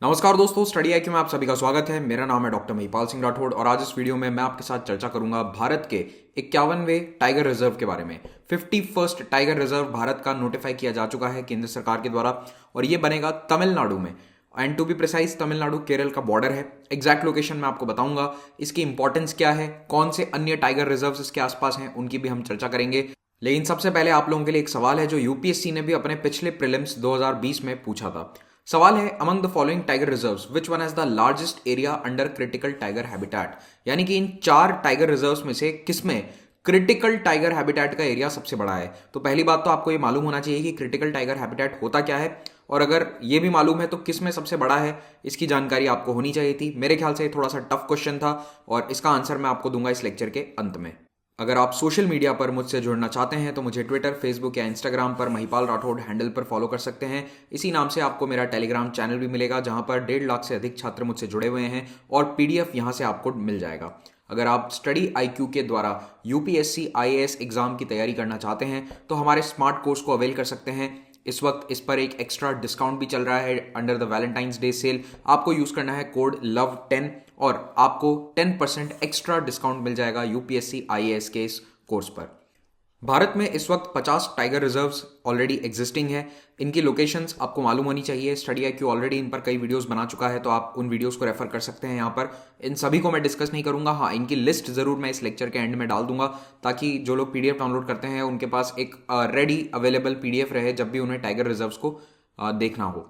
नमस्कार दोस्तों, study IQ में आप सभी का स्वागत है। मेरा नाम है डॉक्टर महिपाल सिंह राठौड़ और आज इस वीडियो में मैं आपके साथ चर्चा करूंगा भारत के 51वें टाइगर रिजर्व के बारे में। 51st टाइगर रिजर्व भारत का नोटिफाई किया जा चुका है केंद्र सरकार के द्वारा और ये बनेगा तमिलनाडु में। And to be precise, Tamil Nadu Kerala का बॉर्डर है। एग्जैक्ट लोकेशन मैं आपको बताऊंगा, इसकी इंपॉर्टेंस क्या है, कौन से अन्य टाइगर रिजर्व इसके आसपास हैं, उनकी भी हम चर्चा करेंगे। लेकिन सबसे पहले आप लोगों के लिए एक सवाल है जो यूपीएससी ने भी अपने पिछले प्रीलिम्स 2020 में पूछा था। सवाल है, among the following tiger reserves which one has the largest area under critical tiger habitat. यानी कि इन 4 टाइगर रिजर्व्स में से किसमें क्रिटिकल टाइगर हैबिटेट का एरिया सबसे बड़ा है। तो पहली बात तो आपको ये मालूम होना चाहिए कि क्रिटिकल टाइगर हैबिटेट होता क्या है, और अगर ये भी मालूम है तो किस में सबसे बड़ा है, इसकी जानकारी आपको होनी चाहिए थी। मेरे ख्याल से थोड़ा सा टफ क्वेश्चन था और इसका आंसर मैं आपको दूंगा इस लेक्चर के अंत में। अगर आप सोशल मीडिया पर मुझसे जुड़ना चाहते हैं तो मुझे ट्विटर, फेसबुक या इंस्टाग्राम पर महिपाल राठौड़ हैंडल पर फॉलो कर सकते हैं। इसी नाम से आपको मेरा टेलीग्राम चैनल भी मिलेगा जहां पर 1.5 लाख से अधिक छात्र मुझसे जुड़े हुए हैं और पीडीएफ यहां से आपको मिल जाएगा। अगर आप स्टडी आईक्यू के द्वारा यूपीएससी आईएएस एग्जाम की तैयारी करना चाहते हैं तो हमारे स्मार्ट कोर्स को अवेल कर सकते हैं। इस वक्त इस पर एक एक्स्ट्रा डिस्काउंट भी चल रहा है under the Valentine's Day sale. आपको यूज करना है कोड LOVE10 और आपको 10% एक्स्ट्रा डिस्काउंट मिल जाएगा यूपीएससी आईएएस के इस कोर्स पर। भारत में इस वक्त 50 टाइगर रिजर्व्स ऑलरेडी एग्जिस्टिंग है। इनकी लोकेशंस आपको मालूम होनी चाहिए। स्टडी आईक्यू ऑलरेडी इन पर कई वीडियोस बना चुका है तो आप उन वीडियोस को रेफर कर सकते हैं। यहाँ पर इन सभी को मैं डिस्कस नहीं करूंगा। हाँ, इनकी लिस्ट जरूर मैं इस लेक्चर के एंड में डाल दूंगा ताकि जो लोग पीडीएफ डाउनलोड करते हैं उनके पास एक रेडी अवेलेबल पीडीएफ रहे जब भी उन्हें टाइगर रिजर्व्स को देखना हो।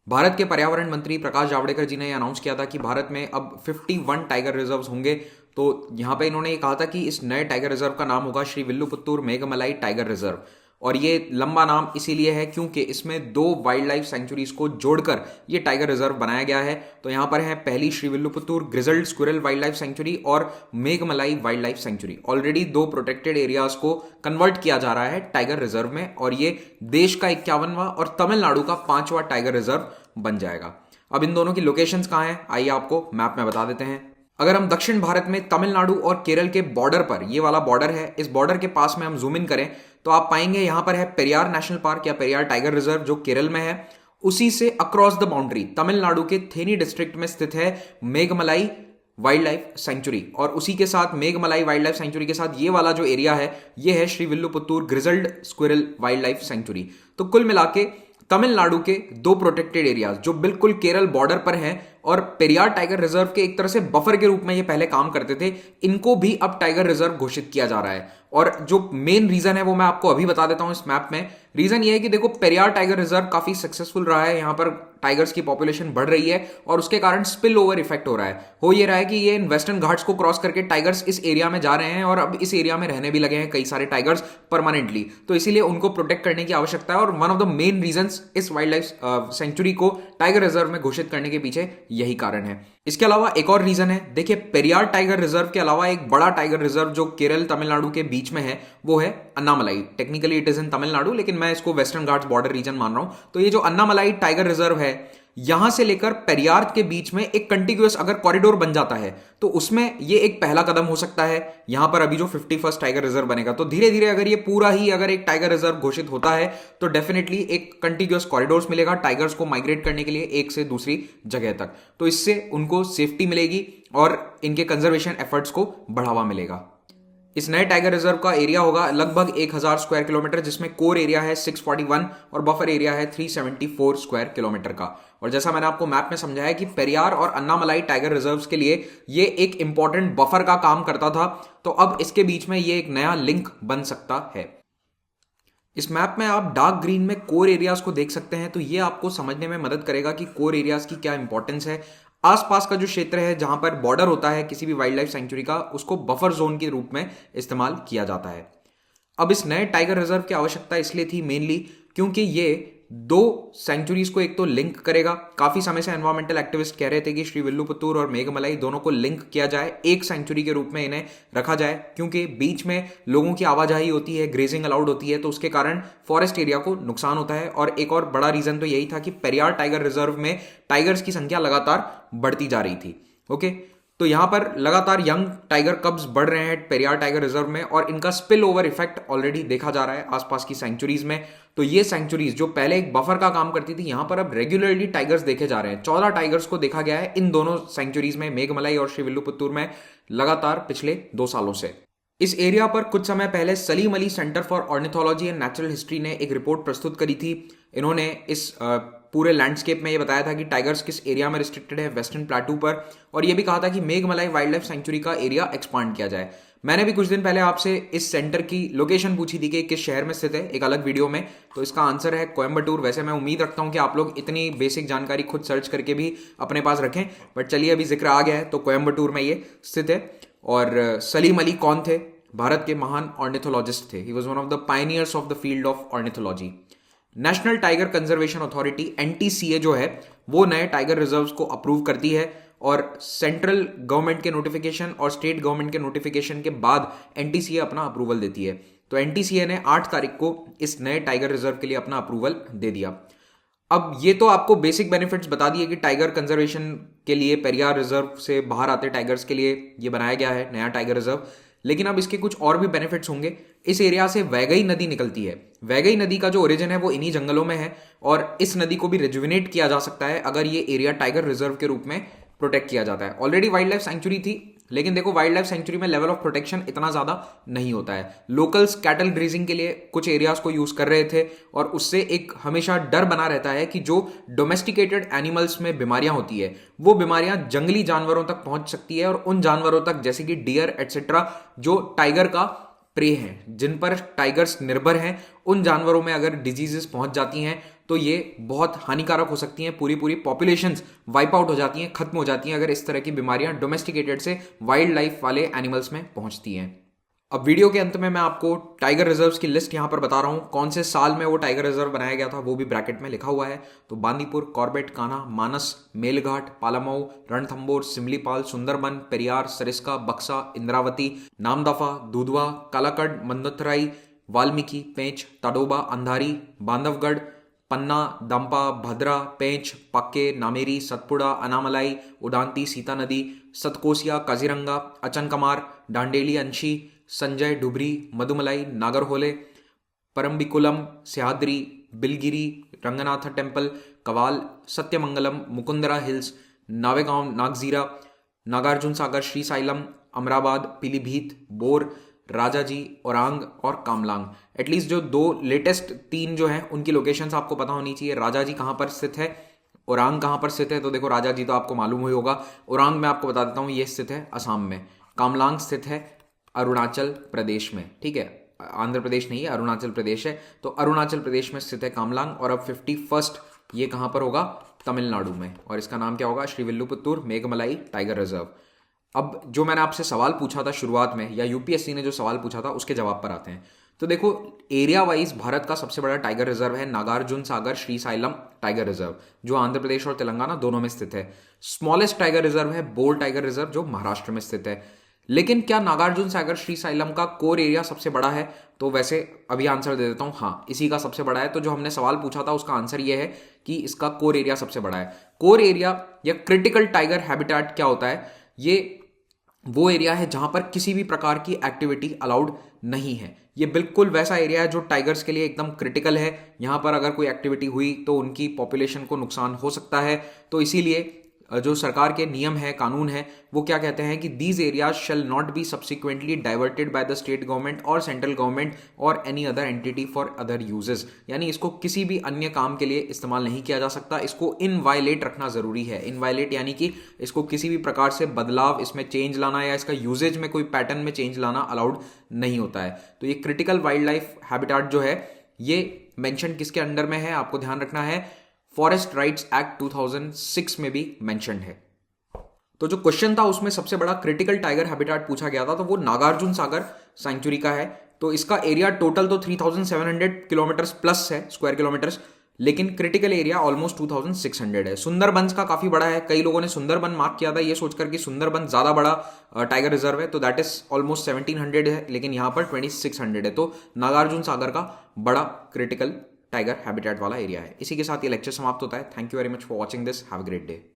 भारत के पर्यावरण मंत्री प्रकाश जावड़ेकर जी ने अनाउंस किया था कि भारत में अब 51 टाइगर रिजर्व्स होंगे। तो यहां पे इन्होंने ये कहा था कि इस नए टाइगर रिजर्व का नाम होगा श्री विल्लुपुत्तूर मेघमलाई टाइगर रिजर्व। और ये लंबा नाम इसीलिए है क्योंकि इसमें 2 वाइल्ड लाइफ सेंचुरीज को जोड़कर ये टाइगर रिजर्व बनाया गया है। तो यहां पर है पहली Srivilliputhur grizzled squirrel wildlife sanctuary और Meghamalai wildlife sanctuary. Already 2 protected areas को कन्वर्ट किया जा रहा है टाइगर रिजर्व में और ये देश का 51वां और तमिलनाडु का 5वां टाइगर रिजर्व बन जाएगा। अब इन दोनों की लोकेशंस कहां हैं, आइए आपको मैप में बता देते हैं। अगर हम दक्षिण भारत में तमिलनाडु और केरल के बॉर्डर पर, ये वाला बॉर्डर है, इस बॉर्डर के पास में हम जूम इन करें तो आप पाएंगे यहां पर है पेरियार नेशनल पार्क या पेरियार टाइगर रिजर्व जो केरल में है। उसी से अक्रॉस द बाउंड्री तमिलनाडु के थेनी डिस्ट्रिक्ट में स्थित है मेघमलाई वाइल्ड लाइफ सेंचुरी और उसी के साथ मेघमलाई वाइल्ड लाइफ सेंचुरी के साथ ये वाला जो एरिया है ये है Srivilliputhur grizzled squirrel wildlife sanctuary. तो कुल मिला के तमिलनाडु के 2 प्रोटेक्टेड एरियाज जो बिल्कुल केरल बॉर्डर पर हैं और पेरियार टाइगर रिजर्व के एक तरह से बफर के रूप में ये पहले काम करते थे, इनको भी अब टाइगर रिजर्व घोषित किया जा रहा है। और जो मेन रीजन है वो मैं आपको अभी बता देता हूं इस मैप में। रीजन ये है कि देखो, पेरियार टाइगर रिजर्व काफी सक्सेसफुल रहा है, यहां पर टाइगर्स की पॉपुलेशन बढ़ रही है और उसके कारण स्पिल ओवर इफेक्ट हो रहा है। हो ये रहा है कि ये इन वेस्टर्न घाट्स को क्रॉस करके टाइगर्स इस एरिया में जा रहे हैं और अब इस एरिया में रहने भी लगे हैं कई सारे टाइगर्स परमानेंटली। तो इसीलिए उनको प्रोटेक्ट करने की आवश्यकता है और one of the main reasons इस वाइल्ड लाइफ सेंचुरी को टाइगर रिजर्व में घोषित करने के पीछे यही कारण है। इसके अलावा एक और रीजन है, देखिए पेरियार टाइगर रिजर्व के अलावा एक बड़ा टाइगर रिजर्व जो केरल तमिलनाडु के बीच में है वो है Annamalai. Technically it is in Tamil Nadu लेकिन मैं इसको वेस्टर्न घाट्स बॉर्डर रीजन मान रहा हूं। तो ये जो अन्नामलाई टाइगर रिजर्व है, यहां से लेकर पेरियार के बीच में एक कंटिन्यूअस अगर कॉरिडोर बन जाता है तो उसमें ये एक पहला कदम हो सकता है। यहां पर अभी जो 51st टाइगर रिजर्व बनेगा तो धीरे धीरे अगर ये पूरा ही अगर एक टाइगर रिजर्व घोषित होता है तो डेफिनेटली एक कंटिन्यूअस कॉरिडोर्स मिलेगा टाइगर्स को माइग्रेट करने के लिए एक से दूसरी जगह तक। तो इससे उनको सेफ्टी मिलेगी और इनके कंजर्वेशन एफर्ट्स को बढ़ावा मिलेगा। इस नए टाइगर रिजर्व का एरिया होगा लगभग 1000 स्क्वायर किलोमीटर, जिसमें कोर एरिया है 641 और बफर एरिया है 374 स्क्वायर किलोमीटर का। और जैसा मैंने आपको मैप में समझाया कि पेरियार और अन्नामलाई टाइगर रिजर्व्स के लिए ये एक इंपॉर्टेंट बफर का काम करता था, तो अब इसके बीच में ये एक नया लिंक बन सकता है। इस मैप में आप डार्क ग्रीन में कोर एरियाज को देख सकते हैं, तो ये आपको समझने में मदद करेगा कि कोर एरियाज की क्या इंपॉर्टेंस है। आसपास का जो क्षेत्र है जहां पर बॉर्डर होता है किसी भी वाइल्ड लाइफ सेंचुरी का, उसको बफर जोन के रूप में इस्तेमाल किया जाता है। अब इस नए टाइगर रिजर्व की आवश्यकता इसलिए थी मेनली क्योंकि ये 2 सेंचुरीज को एक तो लिंक करेगा। काफी समय से एनवायरमेंटल एक्टिविस्ट कह रहे थे कि श्री विल्लुपुत्तूर और मेघमलाई दोनों को लिंक किया जाए, एक सेंचुरी के रूप में इन्हें रखा जाए, क्योंकि बीच में लोगों की आवाजाही होती है, ग्रेजिंग अलाउड होती है, तो उसके कारण फॉरेस्ट एरिया को नुकसान होता है। और एक और बड़ा रीजन तो यही था कि पेरियार टाइगर रिजर्व में टाइगर्स की संख्या लगातार बढ़ती जा रही थी। ओके, तो यहां पर लगातार यंग टाइगर कब्स बढ़ रहे हैं पेरियार टाइगर रिजर्व में और इनका स्पिल ओवर इफेक्ट ऑलरेडी देखा जा रहा है आसपास की सेंचुरीज में। तो ये सेंचुरीज जो पहले एक बफर का काम करती थी, यहां पर अब रेगुलरली टाइगर्स देखे जा रहे हैं। 14 टाइगर्स को देखा गया है इन दोनों सेंचुरीज में, मेघमलाई और श्रीविल्लुपुत्तूर में, लगातार पिछले 2 सालों से। इस एरिया पर कुछ समय पहले Salim Ali centre for ornithology and natural history ने एक रिपोर्ट प्रस्तुत करी थी। इन्होंने इस पूरे लैंडस्केप में ये बताया था कि टाइगर्स किस एरिया में रिस्ट्रिक्टेड है, वेस्टर्न प्लेटू पर, और ये भी कहा था कि मेघमलाई वाइल्ड लाइफ सेंचुरी का एरिया एक्सपांड किया जाए। मैंने भी कुछ दिन पहले आपसे इस सेंटर की लोकेशन पूछी थी कि किस शहर में स्थित है, एक अलग वीडियो में, तो इसका आंसर है कोयम्बटूर। वैसे मैं उम्मीद रखता हूं कि आप लोग इतनी बेसिक जानकारी खुद सर्च करके भी अपने पास रखें, बट चलिए अभी जिक्र आ गया है तो कोयम्बटूर में ये स्थित है। और सलीम अली कौन थे? भारत के महान ऑर्निथोलॉजिस्ट थे। He was one of the pioneers of the field of ornithology. National tiger conservation authority NTCA जो है वो नए टाइगर रिजर्व्स को अप्रूव करती है, और सेंट्रल गवर्नमेंट के नोटिफिकेशन और स्टेट गवर्नमेंट के नोटिफिकेशन के बाद एनटीसीए अपना अप्रूवल देती है। तो एनटीसीए ने 8 तारीख को इस नए टाइगर रिजर्व के लिए अपना अप्रूवल दे दिया। अब ये तो आपको बेसिक बेनिफिट्स बता दिए कि टाइगर कंजर्वेशन के लिए पेरियार रिजर्व से बाहर आते टाइगर्स के लिए ये बनाया गया है नया टाइगर रिजर्व, लेकिन अब इसके कुछ और भी बेनिफिट्स होंगे। इस एरिया से वैगई नदी निकलती है। वैगई नदी का जो ओरिजिन है वो इन्हीं जंगलों में है, और इस नदी को भी रिजुविनेट किया जा सकता है अगर ये एरिया टाइगर रिजर्व के रूप में प्रोटेक्ट किया जाता है। ऑलरेडी वाइल्ड लाइफ सेंचुरी थी, लेकिन देखो वाइल्ड लाइफ सेंचुरी में लेवल ऑफ प्रोटेक्शन इतना ज्यादा नहीं होता है। लोकल्स कैटल ग्रेजिंग के लिए कुछ एरियाज को यूज कर रहे थे, और उससे एक हमेशा डर बना रहता है कि जो डोमेस्टिकेटेड एनिमल्स में बीमारियां होती है वो बीमारियां जंगली जानवरों तक पहुंच सकती है, और उन जानवरों तक जैसे कि डियर एटसेट्रा जो टाइगर का प्रे हैं, जिन पर टाइगर्स निर्भर हैं, उन जानवरों में अगर डिजीजेस पहुंच जाती हैं तो ये बहुत हानिकारक हो सकती हैं। पूरी पॉपुलेशंस वाइप आउट हो जाती हैं, खत्म हो जाती हैं अगर इस तरह की बीमारियां डोमेस्टिकेटेड से वाइल्ड लाइफ वाले एनिमल्स में पहुंचती हैं। अब वीडियो के अंत में मैं आपको टाइगर रिजर्व्स की लिस्ट यहां पर बता रहा हूं, कौन से साल में वो टाइगर रिजर्व बनाया गया था वो भी ब्रैकेट में लिखा हुआ है। तो बांदीपुर, कॉर्बेट, कान्हा, मानस, मेलघाट, पालामऊ, रणथंबोर, सिमलीपाल, सुंदरबन, पेरियार, सरिस्का, बक्सा, इंद्रावती, नामदफा, दूधवा, कालाकड़, मंदोतराई, वाल्मीकि, पेंच, तडोबा, अंधारी, बांधवगढ़, पन्ना, दंपा, भद्रा, पेंच, पक्के, नामेरी, सतपुड़ा, अनामलाई, उडांती, सीता नदी, सतकोसिया, काजीरंगा, अचनकमार, डांडेली, अंशी, Sanjay, Dhubri, Mudumalai, Nagarhole, Parambikulam, Sahyadri, Biligiri, Ranganath temple, Kawal, Sathyamangalam, Mukundra hills, नावेगांव, Nagzira, Nagarjuna Sagar, Srisailam, Amrabad, Pilibhit, bore, Rajaji, Orang और कामलांग। एटलीस्ट जो 2 लेटेस्ट 3 जो हैं उनकी लोकेशंस आपको पता होनी चाहिए। राजाजी कहाँ पर स्थित है, ओरांग कहाँ पर स्थित है? तो देखो राजाजी तो आपको मालूम ही होगा। ओरांग मैं आपको बता देता हूँ, ये स्थित है असम में। कामलांग स्थित है अरुणाचल प्रदेश में, ठीक है, आंध्र प्रदेश नहीं है, अरुणाचल प्रदेश है। तो अरुणाचल प्रदेश में स्थित है कामलांग। और अब 51st ये कहाँ पर होगा? तमिलनाडु में, और इसका नाम क्या होगा? श्रीविल्लुपुत्तूर मेघमलाई टाइगर रिजर्व। अब जो मैंने आपसे सवाल पूछा था शुरुआत में, या यूपीएससी ने जो सवाल पूछा था उसके जवाब पर आते हैं। तो देखो एरिया वाइज भारत का सबसे बड़ा टाइगर रिजर्व है नागार्जुन सागर श्रीसाइलम टाइगर रिजर्व, जो आंध्र प्रदेश और तेलंगाना दोनों में स्थित है। स्मॉलेस्ट टाइगर रिजर्व है बोर टाइगर रिजर्व, जो महाराष्ट्र में स्थित है। लेकिन क्या नागार्जुन सागर श्रीसाइलम का कोर एरिया सबसे बड़ा है? तो वैसे अभी आंसर दे देता हूं, हाँ इसी का सबसे बड़ा है। तो जो हमने सवाल पूछा था उसका आंसर ये है कि इसका कोर एरिया सबसे बड़ा है। कोर एरिया या क्रिटिकल टाइगर हैबिटेट क्या होता है? ये वो एरिया है जहां पर किसी भी प्रकार की एक्टिविटी अलाउड नहीं है। ये बिल्कुल वैसा एरिया है जो टाइगर्स के लिए एकदम क्रिटिकल है। यहां पर अगर कोई एक्टिविटी हुई तो उनकी पॉपुलेशन को नुकसान हो सकता है। तो इसीलिए जो सरकार के नियम है, कानून है, वो क्या कहते हैं कि these areas shall not be subsequently diverted by the state government और सेंट्रल गवर्नमेंट और any other entity for other uses. यानी इसको किसी भी अन्य काम के लिए इस्तेमाल नहीं किया जा सकता। इसको इनवायलेट रखना जरूरी है। इनवायलेट यानी कि इसको किसी भी प्रकार से बदलाव, इसमें चेंज लाना या इसका यूजेज में कोई पैटर्न में चेंज लाना अलाउड नहीं होता है। तो ये क्रिटिकल वाइल्ड लाइफ हैबिटेट जो है ये मेंशन किसके अंडर में है आपको ध्यान रखना है, फॉरेस्ट राइट्स एक्ट 2006 में भी मेंशन्ड है। तो जो क्वेश्चन था उसमें सबसे बड़ा क्रिटिकल टाइगर हैबिटेट पूछा गया था, तो वो नागार्जुन सागर सेंचुरी का है। तो इसका एरिया टोटल तो 3700 किलोमीटर्स प्लस है, स्क्वायर किलोमीटर्स, लेकिन क्रिटिकल एरिया ऑलमोस्ट 2600 है। सुंदरबंस का काफी बड़ा है। कई लोगों ने सुंदरबन मार्क किया था ये सोचकर कि सुंदरबन ज्यादा बड़ा टाइगर रिजर्व है, तो दैट इज ऑलमोस्ट 1700 है, लेकिन यहां पर 2600 है। तो नागार्जुन सागर का बड़ा क्रिटिकल टाइगर हैबिटेट वाला एरिया है। इसी के साथ ये लेक्चर समाप्त होता है। Thank you very much for watching this. Have a great day.